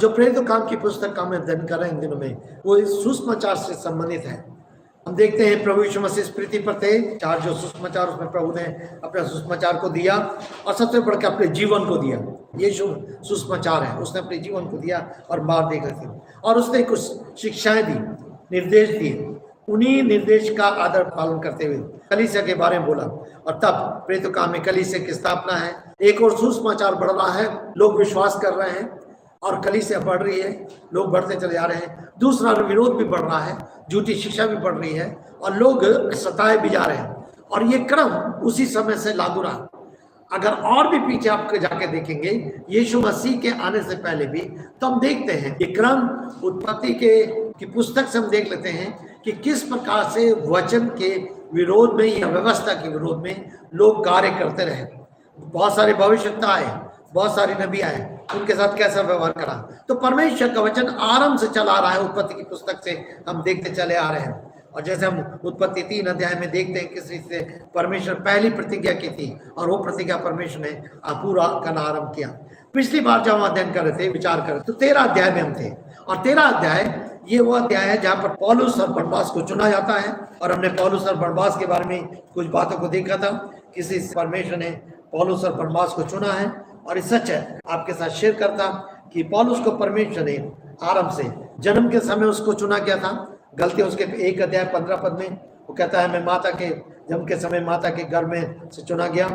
जो प्रेरितों काम की पुस्तक का हम अध्ययन कर रहे हैं इन दिनों में, वो इस सुसमाचार से संबंधित है। हम देखते हैं प्रभु यीशु मसीह इस पृथ्वी पर थे, 4 जो सुसमाचार उसमें प्रभु ने अपने सुसमाचार को दिया और सबसे बढ़ के अपने जीवन को दिया। ये सुसमाचार है, उसने अपने जीवन को दिया और बाहर देख रही थी और उसने कुछ शिक्षाएं दी, निर्देश दिए। उन्हीं निर्देश का आदर पालन करते हुए कलीसिया के बारे में बोला और तब प्रेरितों काम में कलीसिया की स्थापना है। एक और सुसमाचार बढ़ रहा है, लोग विश्वास कर रहे हैं और कलीसिया बढ़ रही है, लोग बढ़ते चले जा रहे हैं। दूसरा विरोध भी बढ़ रहा है, झूठी शिक्षा भी बढ़ रही है और लोग सताए भी जा रहे हैं और ये क्रम उसी समय से लागू रहा। अगर और भी पीछे आप जाके देखेंगे यीशु मसीह के आने से पहले भी, तो हम देखते हैं ये क्रम उत्पत्ति की पुस्तक से हम देख लेते हैं कि किस प्रकार से वचन के विरोध में या व्यवस्था के विरोध में लोग कार्य करते रहे। बहुत सारे भविष्यवक्ता आए, बहुत सारे नबी आए, उनके साथ कैसा व्यवहार करा। तो परमेश्वर का वचन आरंभ से चला आ रहा है, उत्पत्ति की पुस्तक से हम देखते चले आ रहे हैं। और जैसे हम उत्पत्ति 3 अध्याय में देखते हैं किस रीत से परमेश्वर पहली प्रतिज्ञा की थी और वो प्रतिज्ञा परमेश्वर ने पूरा करना आरंभ किया। पिछली बार जब हम अध्ययन कर रहे थे, विचार कर रहे थे, तो 13 अध्याय में हम थे और 13 अध्याय ये वो अध्याय है जहाँ पर पौलुस और बरनबास को चुना जाता है। और हमने पौलुस और बरनबास के बारे में कुछ बातों को देखा था, किसी परमेश्वर ने पौलुस और बरनबास को चुना है। और ये सच है, आपके साथ शेयर करता कि पौलुस को परमेश्वर ने आरंभ से जन्म के समय उसको चुना गया था। गलती उसके 1 अध्याय 15 पद में वो कहता है मैं माता के जन्म के समय माता के गर्भ में से चुना गया।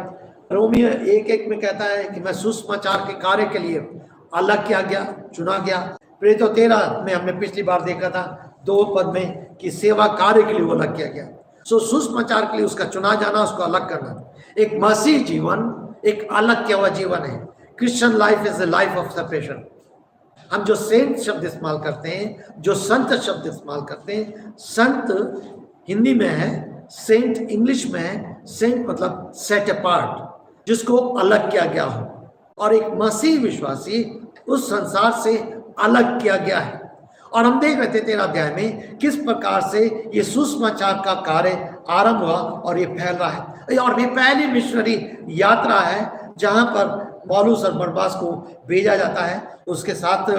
रोमियो 1:1 में कहता है कि मैं सुसमाचार के कार्य के लिए अलग किया गया, चुना गया। प्रेरितों 13 में हमने पिछली बार देखा था 2 पद में कि सेवा कार्य के लिए वो अलग किया गया। सुसमाचार के लिए उसका चुना जाना, उसको अलग करना। एक मसीह जीवन एक अलग किया हुआ जीवन है। Christian life is the life of separation. हम जो सेंट शब्द इस्तेमाल करते हैं, जो संत शब्द इस्तेमाल करते हैं, संत हिंदी में है, सेंट इंग्लिश में है। सेंट मतलब सेट अपार्ट, जिसको अलग किया गया हो। और एक मसीह विश्वासी उस संसार से अलग किया गया है। और हम देख रहे थे 13 अध्याय में किस प्रकार से ये सुसमाचार का कार्य आरंभ हुआ और ये फैल रहा है। और ये पहली मिशनरी यात्रा है जहां पर पौलुस और बरनबास को भेजा जाता है। उसके साथ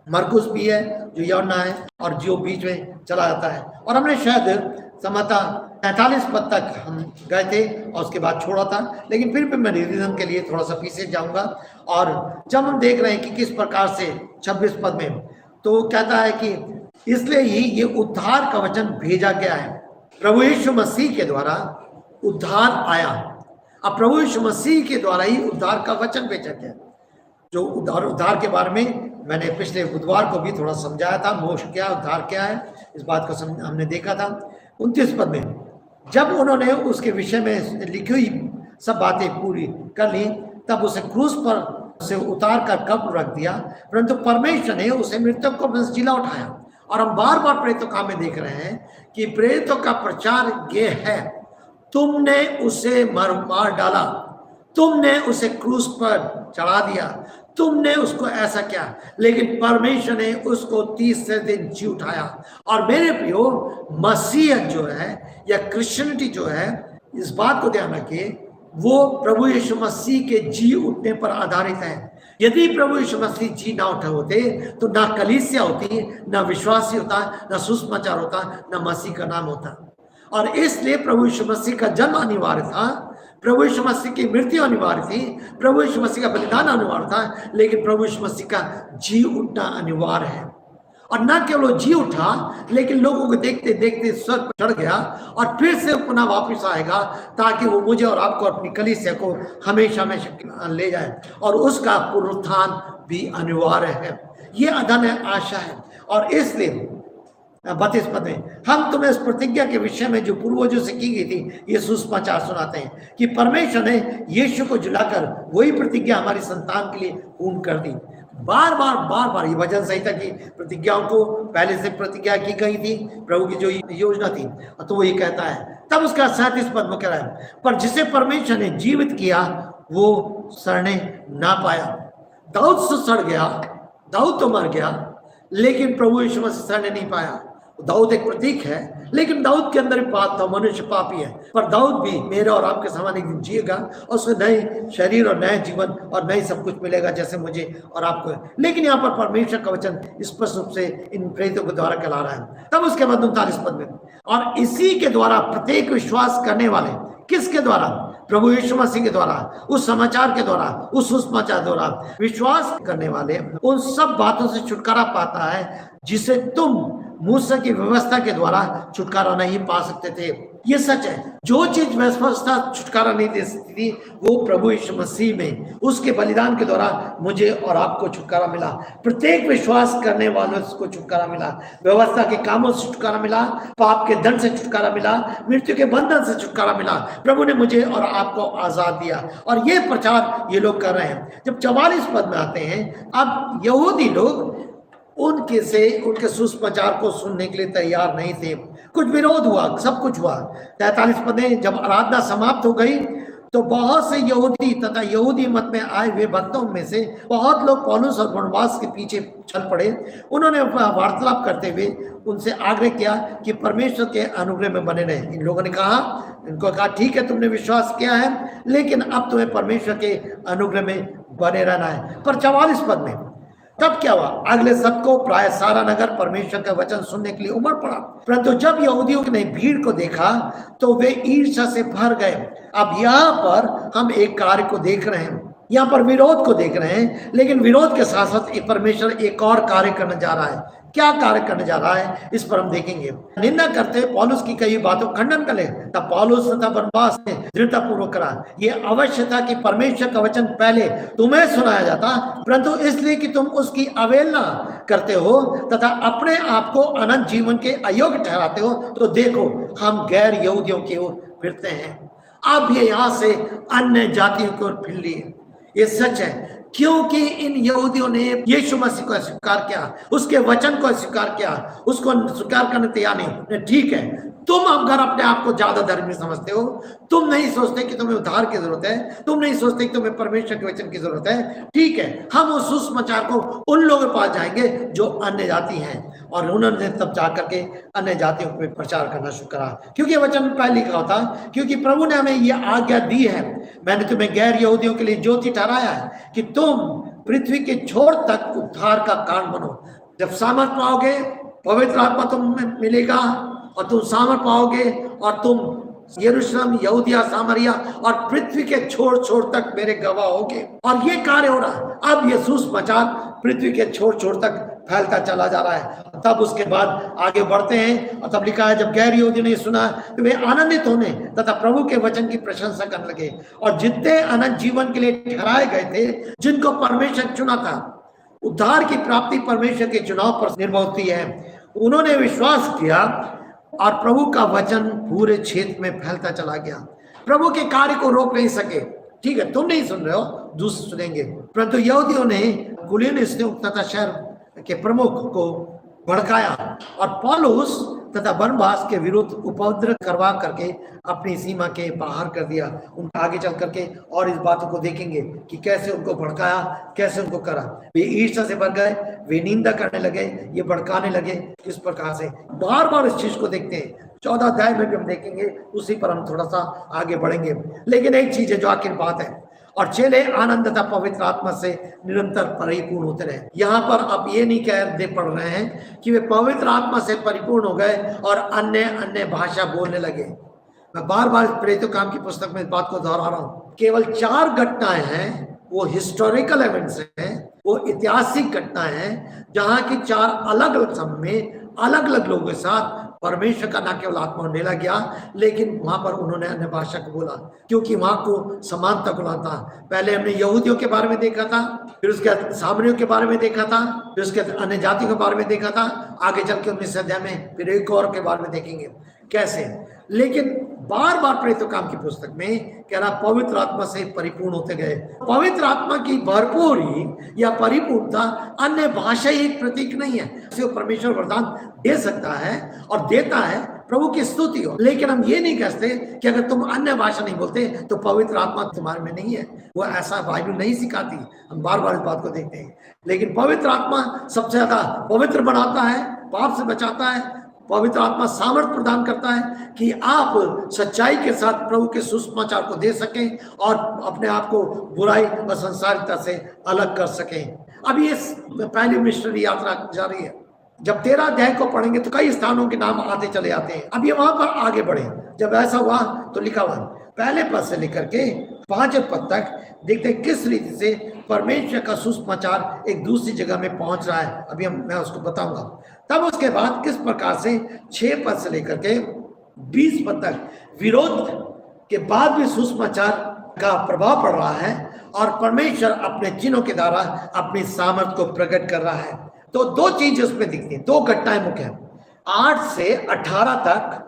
मरकुस भी है जो यूहन्ना है और जो बीच में चला जाता है। और हमने शायद समता 43 पद तक हम गए थे और उसके बाद छोड़ा था, लेकिन फिर भी मैं रिविजन के लिए थोड़ा सा पीछे जाऊंगा। और जब हम देख रहे हैं कि किस प्रकार से 26 पद में तो कहता है कि इसलिए ही ये उद्धार का वचन भेजा गया है। प्रभु यीशु मसीह के द्वारा उद्धार आया। अब प्रभु यीशु मसीह के द्वारा ही उद्धार का वचन भेजा गया। जो उद्धार के बारे में मैंने पिछले बुधवार को भी थोड़ा समझाया था, मोक्ष क्या उद्धार क्या है, इस बात को हमने देखा था। 29 पद में जब उन्होंने उसके विषय में लिखी हुई सब बातें पूरी कर ली, तब उसे क्रूस पर से उतार कर कब्र रख दिया, परंतु परमेश्वर ने उसे मृतक को जिला उठाया। और हम बार बार प्रेरितों काम में देख रहे हैं कि प्रेरितों का प्रचार ये है, तुमने उसे मार डाला, तुमने उसे क्रूस पर चढ़ा दिया, तुमने उसको ऐसा किया, लेकिन परमेश्वर ने उसको 30 दिन जी उठाया। और मेरे प्रियो, मसीहत जो है या क्रिश्चियनिटी जो है, इस बात को ध्यान रखिए, वो प्रभु यीशु मसीह के जी उठने पर आधारित है। यदि प्रभु यीशु मसीह जी ना उठे होते तो ना कलीसिया होती, ना विश्वासी होता, ना सुसमाचार होता, ना मसीह का नाम होता। और इसलिए प्रभु यीशु मसीह का जन्म अनिवार्य था, प्रभु यीशु मसीह की मृत्यु अनिवार्य थी, प्रभु यीशु मसीह का बलिदान अनिवार्य था, लेकिन प्रभु यीशु मसीह का जी उठना अनिवार्य है। और न केवल जी उठा, लेकिन लोगों को देखते देखते स्वर्ग पर चढ़ गया और फिर से पुनः वापस आएगा ताकि वो मुझे और आपको अपनी कलीसिया को हमेशा हमेशा ले जाए। और उसका पुनरुत्थान भी अनिवार्य है। ये अदन आशा है। और इसलिए 32 पद में हम तुम्हें इस प्रतिज्ञा के विषय में जो पूर्वजों से की गई थी ये सुसमाचार सुनाते हैं कि परमेश्वर ने यीशु को जुलाकर वही प्रतिज्ञा हमारी संतान के लिए पूर्ण कर दी। बार बार ये वचन संहिता की प्रतिज्ञाओं को पहले से प्रतिज्ञा की गई थी, प्रभु की जो योजना थी। तो वो ये कहता है, तब उसका 37 पद में कह रहा है, पर जिसे परमेश्वर ने जीवित किया वो सड़ने ना पाया। दाऊद से सड़ गया, दाऊद तो मर गया, लेकिन प्रभु यीशु मसीह सड़ने नहीं पाया। दाऊद एक प्रतीक है, लेकिन दाऊद के अंदर भी पाप था, मनुष्य पापी है, पर दाऊद भी मेरे और आपके समान एक दिन जिएगा और उसे नए शरीर और नए जीवन और नए सब कुछ मिलेगा जैसे मुझे और आपको है। लेकिन यहाँ पर परमेश्वर का वचन स्पष्ट रूप से इन प्रेरितों के द्वारा कहला रहा है। तब उसके बाद 39 पद में, और इसी के द्वारा प्रत्येक विश्वास करने वाले, किसके द्वारा? प्रभु यीशु मसीह के द्वारा, उस समाचार के द्वारा, उस सुसमाचार द्वारा विश्वास करने वाले उन सब बातों से छुटकारा पाता है जिसे तुम मूसा की व्यवस्था के द्वारा छुटकारा नहीं पा सकते थे। ये सच है, जो चीज व्यवस्था छुटकारा नहीं दे सकती थी वो प्रभु यीशु मसीह में उसके बलिदान के द्वारा मुझे और आपको छुटकारा मिला। प्रत्येक विश्वास करने वालों को छुटकारा मिला, व्यवस्था के कामों से छुटकारा मिला, पाप के दंड से छुटकारा मिला, मृत्यु के बंधन से छुटकारा मिला। प्रभु ने मुझे और आपको आजाद दिया और ये प्रचार ये लोग कर रहे हैं। जब 44 पद में आते हैं, अब यहूदी लोग उनके सुसमाचार को सुनने के लिए तैयार नहीं थे, कुछ विरोध हुआ, सब कुछ हुआ। 43 पद में, जब आराधना समाप्त हो गई तो बहुत से यहूदी तथा यहूदी मत में आए हुए भक्तों में से बहुत लोग पौलुस और बरनबास के पीछे चल पड़े। उन्होंने वार्तालाप करते हुए उनसे आग्रह किया कि परमेश्वर के अनुग्रह में बने रहे। इन लोगों ने इनको कहा ठीक है, तुमने विश्वास किया है, लेकिन अब तुम्हें परमेश्वर के अनुग्रह में बने रहना है। पर 44 पद में तब क्या हुआ? अगले सबको प्राय सारा नगर परमेश्वर का वचन सुनने के लिए उमड़ पड़ा, परंतु जब यहूदियों ने भीड़ को देखा तो वे ईर्ष्या से भर गए। अब यहाँ पर हम एक कार्य को देख रहे हैं, यहाँ पर विरोध को देख रहे हैं, लेकिन विरोध के साथ साथ परमेश्वर एक और कार्य करने जा रहा है। क्या कार्य करने जा रहा है इस पर हम देखेंगे। निंदा करते पौलुस की कई बातों खंडन कर ले, तब पौलुस तथा बरनबास ने दृढ़ता पूर्वक करा। ये अवश्य था कि परमेश्वर का वचन पहले तुम्हें सुनाया जाता, परंतु इसलिए कि तुम उसकी अवहेलना करते हो तथा अपने आप को अनंत जीवन के अयोग्य ठहराते हो, तो देखो हम गैर यहूदियों की ओर फिरते हैं। अब ये यहाँ से अन्य जातियों की ओर फिर लिए। ये सच है, क्योंकि इन यहूदियों ने यीशु मसीह को स्वीकार किया, उसके वचन को स्वीकार किया, उसको स्वीकार करने तैयार नहीं। ठीक है, तुम अगर अपने आप को ज्यादा धर्मी समझते हो, तुम नहीं सोचते कि तुम्हें उद्धार की जरूरत है, तुम नहीं सोचते कि तुम्हें परमेश्वर के वचन की जरूरत है, ठीक है, हम उस सुसमाचार को उन लोगों के पास जाएंगे जो अन्य जाति हैं। और उन्होंने तब जा करके अन्य जातियों को प्रचार करना शुरू करा, क्योंकि वचन पहले लिखा होता, क्योंकि प्रभु ने हमें यह आज्ञा दी है, मैंने तुम्हें गैर यहूदियों के लिए ज्योति ठहराया है कि तुम पृथ्वी के छोर तक उद्धार का कारण बनो। जब सामर्थ पाओगे, पवित्र आत्मा तुम्हें मिलेगा और तुम सामर्थ पाओगे और तुम यरूशलेम, यहूदिया, सामरिया और पृथ्वी के छोर छोर तक मेरे गवाह होगे। और ये कार्य हो रहा है। अब ये सुसमाचार पृथ्वी के छोर छोर तक फैलता चला जा रहा है। तब उसके बाद आगे बढ़ते हैं और तब लिखा है, जब गैर यहूदी ने सुना तो वे आनंदित होने तथा प्रभु के वचन की प्रशंसा करने लगे। और जितने अनंत जीवन के लिए ठहराए गए थे, जिनको परमेश्वर चुना था, उद्धार की प्राप्ति परमेश्वर के चुनाव पर निर्भर होती है, उन्होंने विश्वास किया और प्रभु का वचन पूरे क्षेत्र में फैलता चला गया। प्रभु के कार्य को रोक नहीं सके। ठीक है, तुम नहीं सुन रहे हो, दूसरे सुनेंगे। परंतु यहूदियों ने कुलीनियों तथा शहर के प्रमुख को भड़काया और पौलुस तथा बरनबास के विरुद्ध उपद्रव करवा करके अपनी सीमा के बाहर कर दिया। उनका आगे चल करके और इस बातों को देखेंगे कि कैसे उनको भड़काया, कैसे उनको करा। वे ईर्ष्या से भर गए, वे निंदा करने लगे, ये भड़काने लगे। किस प्रकार से बार बार इस चीज को देखते हैं। 14 अध्याय में भी हम देखेंगे, उसी पर हम थोड़ा सा आगे बढ़ेंगे। लेकिन एक चीज है जो आखिर बात है, और चेले आनंद तथा पवित्र आत्मा से निरंतर परिपूर्ण होते रहे। यहाँ पर अब ये नहीं कहते पढ़ रहे हैं कि वे पवित्र आत्मा से परिपूर्ण हो गए और अन्य अन्य भाषा बोलने लगे। मैं बार बार प्रेरितों काम की पुस्तक में इस बात को दोहरा रहा हूँ। केवल 4 घटनाएं हैं, वो हिस्टोरिकल इवेंट्स हैं, वो ऐतिहासिक घटनाएं हैं, जहाँ की 4 अलग अलग समय में अलग अलग लोगों के साथ परमेश्वर का ना केवल आत्मा ढेला गया, लेकिन वहां पर उन्होंने अन्य भाषा को बोला, क्योंकि वहां को समानता को लाता। पहले हमने यहूदियों के बारे में देखा था, फिर उसके बाद सामरियों के बारे में देखा था, फिर उसके बाद अन्य जातियों के बारे में देखा था। आगे चल के 19 अध्याय में फिर एक और के बारे में देखेंगे कैसे। लेकिन बार बार प्रेरितों काम की पुस्तक में कह रहा पवित्र आत्मा से परिपूर्ण होते गए। पवित्र आत्मा की भरपूरी या परिपूर्णता अन्य भाषा ही एक प्रतीक नहीं है। परमेश्वर वरदान दे सकता है और देता है, प्रभु की स्तुति हो, लेकिन हम ये नहीं कहते कि अगर तुम अन्य भाषा नहीं बोलते तो पवित्र आत्मा तुम्हारे में नहीं है। वो ऐसा बाइबल नहीं सिखाती। हम बार बार इस बात को देखते हैं। लेकिन पवित्र आत्मा सबसे ज्यादा पवित्र बनाता है, पाप से बचाता है, पवित्र आत्मा सामर्थ प्रदान करता है कि आप सच्चाई के साथ प्रभु के सुसमाचार को दे सकें और अपने आप को बुराई और संसारिकता से अलग कर सकें। अब ये पहली मिशनरी यात्रा जारी है। जब 13 अध्याय को पढ़ेंगे तो कई स्थानों के नाम आते चले आते हैं। अब ये वहां पर आगे बढ़े। जब ऐसा हुआ तो लिखा हुआ पहले पद से लेकर के 5वें पद तक देखते हैं किस रीति से परमेश्वर का सुसमाचार एक दूसरी जगह में पहुंच रहा है। अभी मैं उसको बताऊंगा। तब उसके बाद किस प्रकार से 6 पद से लेकर के 20 पद तक विरोध के बाद भी सुसमाचार का प्रभाव पड़ रहा है और परमेश्वर अपने चिन्हों के द्वारा अपनी सामर्थ को प्रकट कर रहा है। तो 2 चीजें उसमें दिखती हैं, 2 घटनाएं मुख्य हैं। 8 से 18 तक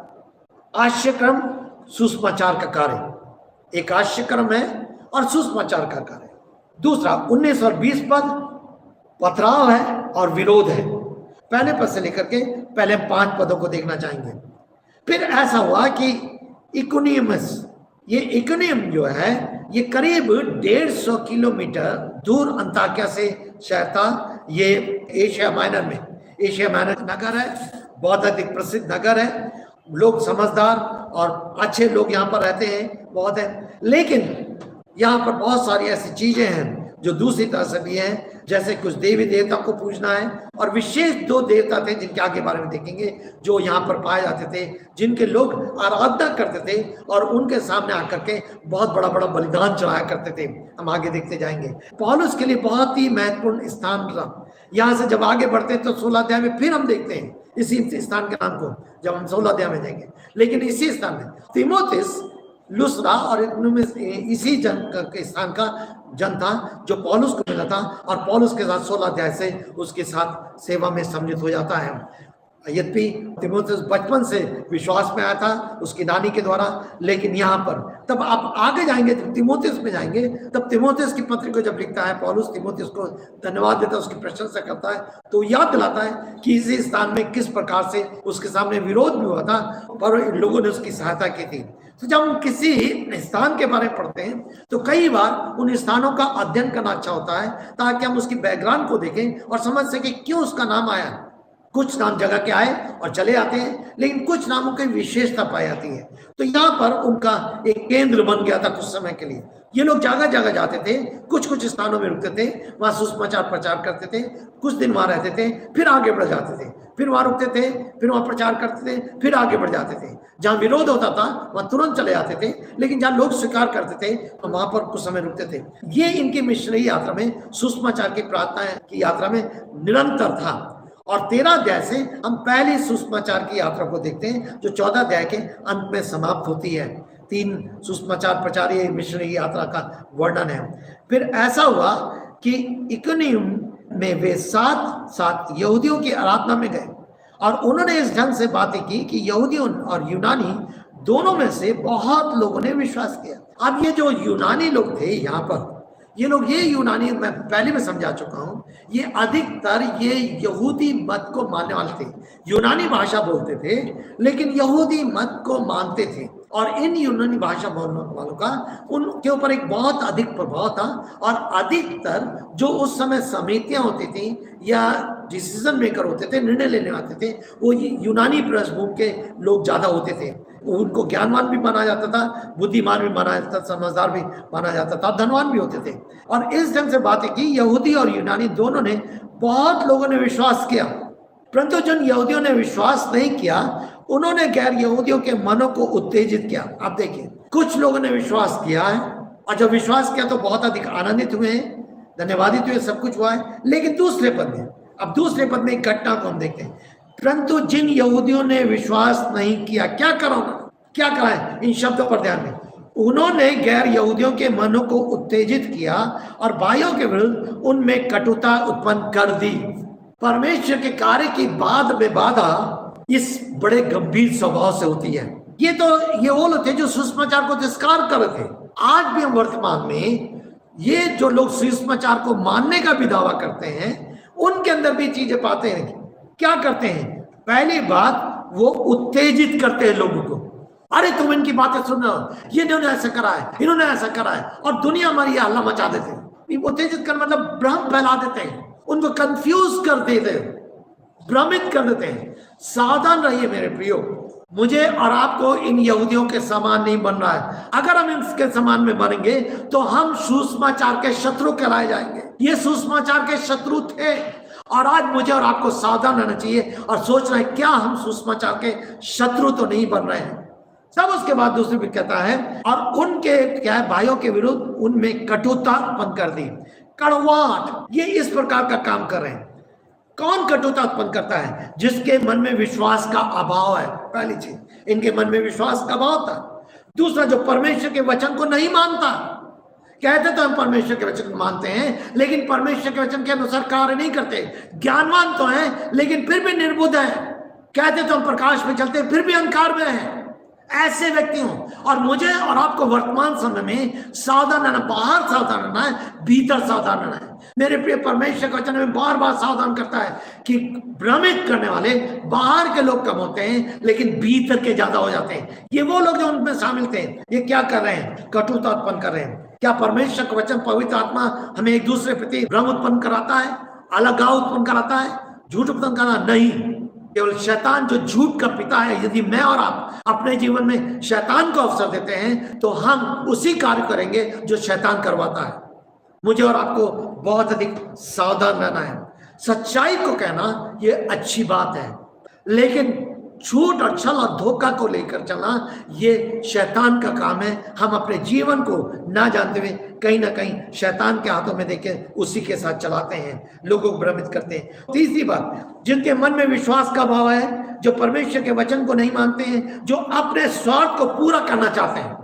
आश्चर्यक्रम सुसमाचार का कार्य, एक आश्चर्यक्रम है और सुसमाचार का कार्य। दूसरा 19 और 20 पद पथराव है और विरोध है। पहले पद से लेकर के पहले 5 पदों को देखना चाहेंगे। फिर ऐसा हुआ कि इकोनियमस, ये इकोनियम जो है ये करीब 150 किलोमीटर दूर अंताकिया से शहर था। ये एशिया माइनर में, एशिया माइनर नगर है, बहुत अधिक प्रसिद्ध नगर है। लोग समझदार और अच्छे लोग यहाँ पर रहते हैं, बहुत है। लेकिन यहाँ पर बहुत सारी ऐसी चीजें हैं जो दूसरी तरह से भी हैं, जैसे कुछ देवी देवता को पूजना है और विशेष 2 देवता थे जिनके आगे बारे में देखेंगे, जो यहाँ पर पाए जाते थे, जिनके लोग आराधना करते थे और उनके सामने आकर के बहुत बड़ा बड़ा बलिदान चढ़ाया करते थे। हम आगे देखते जाएंगे। पौलुस के लिए बहुत ही महत्वपूर्ण स्थान रहा। यहाँ से जब आगे बढ़ते हैं तो 16 अध्याय में फिर हम देखते हैं इसी स्थान के नाम को, जब हम 16 अध्याय में जाएंगे। लेकिन इसी स्थान में तीमुथियुस लुस्त्रा और इसी के स्थान का जन था जो पौलुस को मिला था और पौलुस के साथ 16 अध्याय से उसके साथ सेवा में सम्मिलित हो जाता है। यद्यपि तीमुथियुस बचपन से विश्वास में आया था उसकी नानी के द्वारा, लेकिन यहाँ पर तब आप आगे जाएंगे, जब तीमुथियुस में जाएंगे, तब तीमुथियुस की पत्री को जब लिखता है पौलुस, तीमुथियुस को धन्यवाद देता है, उसकी प्रशंसा करता है, तो याद दिलाता है कि इसी स्थान में किस प्रकार से उसके सामने विरोध भी हुआ था पर इन लोगों ने उसकी सहायता की थी। तो जब हम किसी स्थान के बारे में पढ़ते हैं तो कई बार उन स्थानों का अध्ययन करना अच्छा होता है ताकि हम उसकी बैकग्राउंड को देखें और समझ सके क्यों उसका नाम आया। कुछ नाम जगह के आए और चले आते हैं, लेकिन कुछ नामों की विशेषता पाई जाती है। तो यहाँ पर उनका एक केंद्र बन गया था कुछ समय के लिए। ये लोग जगह जगह जाते थे, कुछ कुछ स्थानों में रुकते थे, वहां सुसमाचार प्रचार करते थे, कुछ दिन वहां रहते थे, फिर आगे बढ़ जाते थे, फिर वहां रुकते थे, फिर वहां प्रचार करते थे, फिर आगे बढ़ जाते थे। जहां विरोध होता था वहां तुरंत चले जाते थे, लेकिन जहां लोग स्वीकार करते थे तो वहां पर कुछ समय रुकते थे। ये इनकी मिशनरी यात्रा में, सुसमाचार की प्रार्थना की यात्रा में निरंतर था। और 13 अध्याय से हम पहली सुसमाचार की यात्रा को देखते हैं जो 14 अध्याय के अंत में समाप्त होती है। 3 सुसमाचार प्रचारी मिशनरी यात्रा का वर्णन है। फिर ऐसा हुआ कि इकोनियम में वे साथ यहूदियों की आराधना में गए और उन्होंने इस ढंग से बातें की कि यहूदियों और यूनानी दोनों में से बहुत लोगों ने विश्वास किया। अब ये जो यूनानी लोग थे यहाँ पर, ये लोग, ये यूनानी मैं पहले में समझा चुका हूं, ये अधिकतर ये यहूदी मत को मानने वाले थे। यूनानी भाषा बोलते थे लेकिन यहूदी मत को मानते थे और इन यूनानी भाषा बोलने वालों का उनके ऊपर एक बहुत अधिक प्रभाव था। और अधिकतर जो उस समय समितियां होती थी या डिसीजन मेकर होते थे, निर्णय लेने आते थे, वो यूनानी पृष्ठभूमि के लोग ज्यादा होते थे। उनको ज्ञानवान भी माना जाता था, बुद्धिमान भी माना जाता था, समझदार भी माना जाता था, धनवान भी होते थे। और इस ढंग से बातें की। यहूदी और यूनानी दोनों ने, बहुत लोगों ने विश्वास किया, परंतु जिन यहूदियों ने विश्वास नहीं किया उन्होंने गैर यहूदियों के मनों को उत्तेजित किया। आप देखिए, कुछ लोगों ने विश्वास किया है और जब विश्वास किया तो बहुत अधिक आनंदित हुए हैं, धन्यवादित हुए, सब कुछ हुआ है। लेकिन दूसरे पद में, अब दूसरे पद में एक घटना को हम देखते हैं। परंतु जिन यहूदियों ने विश्वास नहीं किया, क्या करा उन्होंने, क्या करा है, इन शब्दों पर ध्यान दें। उन्होंने गैर यहूदियों के मनों को उत्तेजित किया और भाइयों के विरुद्ध उनमें कटुता उत्पन्न कर दी। परमेश्वर के कार्य की बाधा इस बड़े गंभीर स्वभाव से होती है। ये वो लोग थे जो सुसमाचार को तिरस्कार कर रहे थे। आज भी हम वर्तमान में ये जो लोग सुसमाचार को मानने का भी दावा करते हैं, उनके अंदर भी चीजें पाते हैं। क्या करते हैं? पहली बात, वो उत्तेजित करते हैं लोगों को। अरे तुम इनकी बातें सुनो, ये इन्होंने ऐसा करा है, इन्होंने ऐसा करा है, और दुनिया हमारी हल्ला मचा देते। उत्तेजित कर मतलब भ्रम फैला देते हैं, उनको कंफ्यूज कर देते हैं। भ्रमित कर देते हैं। सावधान रहिए मेरे प्रियो, मुझे और आपको इन यहूदियों के समान नहीं बनना है। अगर हम इनके समान में बनेंगे तो हम सुसमाचार के शत्रु कहलाए जाएंगे। ये सुसमाचार के शत्रु थे और आज मुझे और आपको सावधान रहना चाहिए और सोचना है क्या हम सुसमाचार के शत्रु तो नहीं बन रहे हैं। सब उसके बाद दूसरी भी कहता है और उनके क्या है भाइयों के विरुद्ध उनमें कटुता उत्पन्न कर दी, कड़वाहट। ये इस प्रकार का काम कर रहे हैं। कौन कटुता उत्पन्न करता है? जिसके मन में विश्वास का अभाव है। पहली चीज, इनके मन में विश्वास का अभाव था। दूसरा, जो परमेश्वर के वचन को नहीं मानता। कहते तो हम परमेश्वर के वचन को मानते हैं लेकिन परमेश्वर के वचन के अनुसार कार्य नहीं करते। ज्ञानवान तो हैं लेकिन फिर भी निर्बुद्ध है। कहते तो हम प्रकाश में चलते फिर भी अंधकार में है। ऐसे व्यक्ति हों। और मुझे और आपको वर्तमान समय में सावधान रहना, बाहर सावधान रहना है, भीतर सावधान रहना है। मेरे प्रिय, परमेश्वर के वचन में बार बार सावधान करता है कि भ्रमित करने वाले बाहर के लोग कम होते हैं लेकिन भीतर के ज्यादा हो जाते हैं। ये वो लोग जो उनमें शामिल थे, ये क्या कर रहे हैं? कटुता उत्पन्न कर रहे हैं। क्या परमेश्वर का वचन, पवित्र आत्मा हमें एक दूसरे प्रति भ्रम उत्पन्न कराता है, अलगाव उत्पन्न कराता है, झूठ उत्पन्न कराता? नहीं, केवल शैतान जो झूठ का पिता है। यदि मैं और आप अपने जीवन में शैतान को अवसर देते हैं तो हम उसी कार्य करेंगे जो शैतान करवाता है। मुझे और आपको बहुत अधिक सावधान रहना है। सच्चाई को कहना ये अच्छी बात है लेकिन झूठ और छल और धोखा को लेकर चलना ये शैतान का काम है। हम अपने जीवन को ना जानते हुए कहीं ना कहीं शैतान के हाथों में देके उसी के साथ चलाते हैं, लोगों को भ्रमित करते हैं। तीसरी बात, जिनके मन में विश्वास का भाव है, जो परमेश्वर के वचन को नहीं मानते हैं, जो अपने स्वार्थ को पूरा करना चाहते हैं,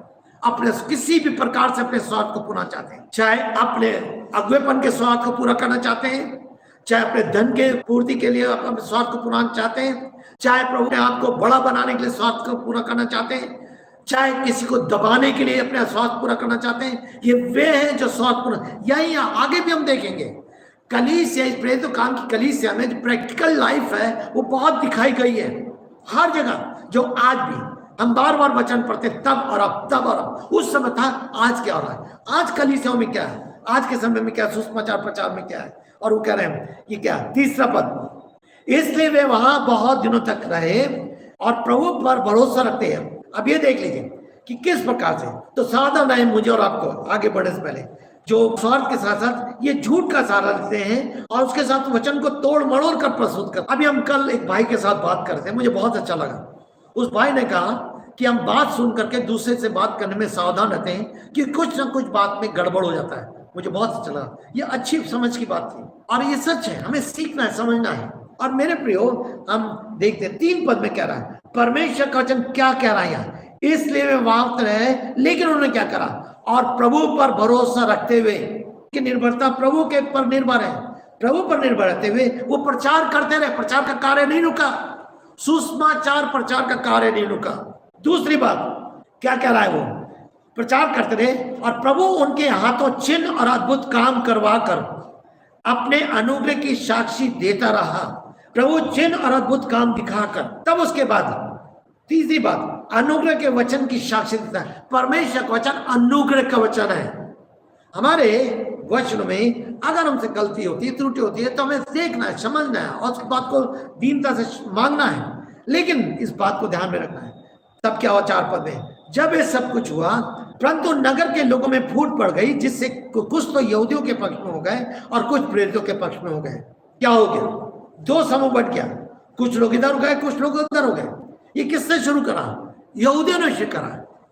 अपने किसी भी प्रकार से अपने स्वार्थ को पूरा चाहते हैं, चाहे अपने अगुवेपन के स्वार्थ को पूरा करना चाहते हैं, चाहे अपने धन के पूर्ति के लिए अपने स्वार्थ को पूरा चाहते हैं, चाहे प्रभु ने आपको बड़ा बनाने के लिए स्वार्थ को पूरा करना चाहते हैं, चाहे किसी को दबाने के लिए अपना स्वार्थ पूरा करना चाहते हैं। ये वे हैं जो स्वार्थ पूरा, यही आगे भी हम देखेंगे। कलीसिया, इस प्रेरित काम की कलीसिया में जो प्रैक्टिकल लाइफ है वो बहुत दिखाई गई है हर जगह। जो आज भी हम बार बार वचन पढ़ते, तब और अब, तब और अब। उस समय था, आज क्या हो रहा है? आज कलीसियाओं में क्या है? आज के समय में क्या सुसमाचार प्रचार में क्या है? और वो कह रहे हैं कि क्या? तीसरा पद, इसलिए वे वहां बहुत दिनों तक रहे और प्रभु पर भरोसा रखते हैं। अब ये देख लीजिए कि किस प्रकार से। तो सावधान रहे मुझे और आपको आगे बढ़ने से पहले, जो स्वार्थ के साथ साथ ये झूठ का सहारा लेते हैं और उसके साथ वचन को तोड़ मड़ोड़ कर प्रस्तुत करते। अभी हम कल एक भाई के साथ बात करते हैं, मुझे बहुत अच्छा लगा। उस भाई ने कहा कि हम बात सुन करके दूसरे से बात करने में सावधान रहते हैं कि कुछ ना कुछ बात में गड़बड़ हो जाता है। मुझे बहुत अच्छा लगा, ये अच्छी समझ की बात थी और ये सच है। हमें सीखना है, समझना है। और मेरे प्रियो, हम देखते हैं 3 पद में कह रहा है परमेश्वर का वचन क्या कह रहा है यहाँ। इसलिए वे वहां रहे, लेकिन उन्होंने क्या करा? और प्रभु पर भरोसा रखते हुए, कि निर्भरता प्रभु के पर निर्भर है, प्रभु पर निर्भर रहते हुए वो प्रचार करते रहे। प्रचार का कार्य नहीं रुका, सुसमाचार प्रचार का कार्य नहीं रुका। दूसरी बात क्या कह रहा है? वो प्रचार करते रहे और प्रभु उनके हाथों चिन्ह और अद्भुत काम करवा कर अपने अनुग्रह की साक्षी देता रहा। प्रभु चिन्ह और अद्भुत काम दिखाकर, तब उसके बाद तीसरी बात, अनुग्रह के वचन की साक्षी देता है। परमेश्वर का वचन अनुग्रह का वचन है। हमारे वचन में अगर हमसे गलती होती है, त्रुटि होती है, तो हमें देखना है, समझना है और उस बात को दीनता से मांगना है। लेकिन इस बात को ध्यान में रखना है। तब क्या हुआ? 4 पद में, जब ये सब कुछ हुआ परंतु नगर के लोगों में फूट पड़ गई, जिससे कुछ तो यहूदियों के पक्ष में हो गए और कुछ प्रेरितों के पक्ष में हो गए। क्या हो गया? 2 समूह बढ़ गया। कुछ लोग इधर हो गए, कुछ लोग उधर हो गए। ये किसने शुरू करा? यहूदियों ने शुरू करा।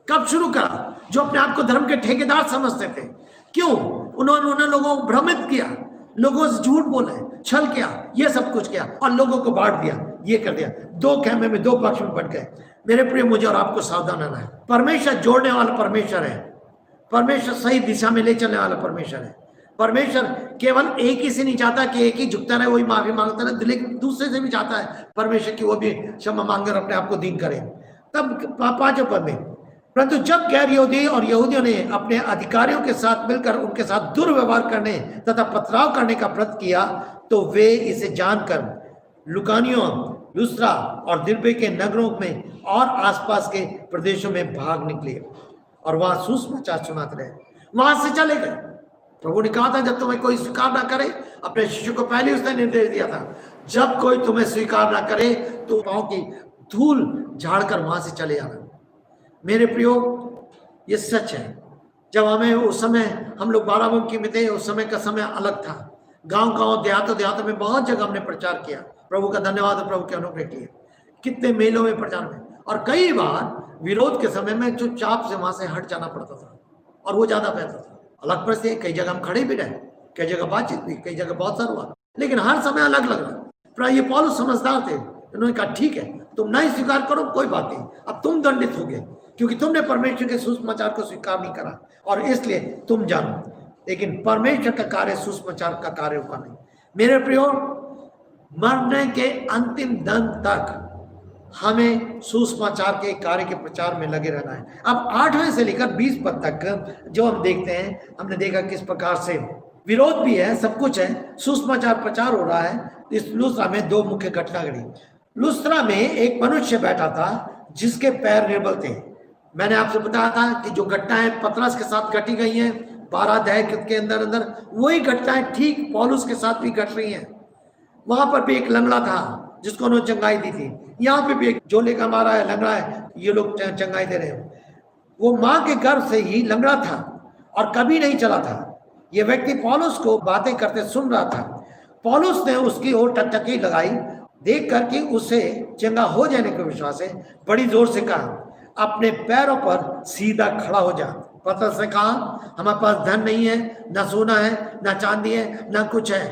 कब शुरू करा? जो अपने आप को धर्म के ठेकेदार समझते थे। क्यों? उन्होंने लोगों को भ्रमित किया, लोगों से झूठ बोले, छल किया, ये सब कुछ किया और लोगों को बांट दिया, ये कर दिया। 2 खेमे में 2 पक्ष में बट गए। मेरे प्रिय, मुझे और आपको सावधान रहना है। परमेश्वर जोड़ने वाला परमेश्वर है। परमेश्वर सही दिशा में ले चलने वाला परमेश्वर है। परमेश्वर केवल एक ही से नहीं चाहता कि एक ही झुकता रहे, वही माफी मांगता रहे, लेकिन दूसरे से भी चाहता है परमेश्वर की वो भी क्षमा मांगकर अपने आप को दीन करे। तब 5वें पद में, परंतु जब गैर यहूदी और यहूदियों ने अपने अधिकारियों के साथ मिलकर उनके साथ दुर्व्यवहार करने तथा पथराव करने का व्रत किया, तो वे इसे जानकर लुकानियों, लुस्त्रा और दिरबे के नगरों में और आसपास के प्रदेशों में भाग निकले और वहां सुसमाचार सुनाते रहे। वहां से चले गए। प्रभु ने कहा था, जब तुम्हें कोई स्वीकार ना करे, अपने शिष्य को पहले उसने निर्देश दिया था, जब कोई तुम्हें स्वीकार ना करे तो पांव की धूल झाड़कर वहां से चले आना। मेरे प्रियो, ये सच है। जब हमें उस समय हम लोग बाराबंकी में थे, उस समय का समय अलग था। गांव गांव देहातों में बहुत जगह हमने प्रचार किया। प्रभु का धन्यवाद है, प्रभु के अनुग्रह के लिए। कितने मेलों में प्रचार में, और कई बार विरोध के समय में चुपचाप से वहां से हट जाना पड़ता था और वो ज्यादा बेहतर था। अलग परिस्थिति, कई जगह हम खड़े भी रहे, कई जगह बातचीत भी, कई जगह बहुत सारा हुआ, लेकिन हर समय अलग लग रहा। ये पौलुस समझदार थे, उन्होंने कहा ठीक है, तुम नहीं स्वीकार करो, कोई बात नहीं, अब तुम दंडित हो गए क्योंकि तुमने परमेश्वर के सुसमाचार को स्वीकार नहीं करा, और इसलिए तुम जानो। लेकिन परमेश्वर का कार्य सुसमाचार का कार्य होगा नहीं। मेरे प्रियो, मरने के अंतिम दम तक हमें सुसमाचार के कार्य के प्रचार में लगे रहना है। अब 8वें से लेकर 20 पद तक जो हम देखते हैं, हमने देखा किस प्रकार से विरोध भी है, सब कुछ है, सुसमाचार प्रचार हो रहा है। इस लुस्त्रा में 2 मुख्य घटना घटी। लुस्त्रा में एक मनुष्य बैठा था जिसके पैर निर्बल थे। मैंने आपसे बताया था कि जो घटनाएं पतरस के साथ घटी गई हैं 12 अध्याय के अंदर वही घटनाएं ठीक पौलुस के साथ भी घट रही हैं। वहां पर भी एक लंगड़ा था जिसको उन्होंने चंगाई दी थी। यहाँ पे भी एक जोले का मारा है, लंगड़ा है, ये लोग चंगाई दे रहे हैं। वो माँ के गर्भ से ही लंगड़ा था और कभी नहीं चला था। ये व्यक्ति पौलुस को बातें करते सुन रहा था। पौलुस ने उसकी ओर टकटकी लगाई, देख करके उसे चंगा हो जाने का विश्वास है, बड़ी जोर से कहा, अपने पैरों पर सीधा खड़ा हो जा। पतरस ने कहा, हमारे पास धन नहीं है, ना सोना है, ना चांदी है, ना कुछ है,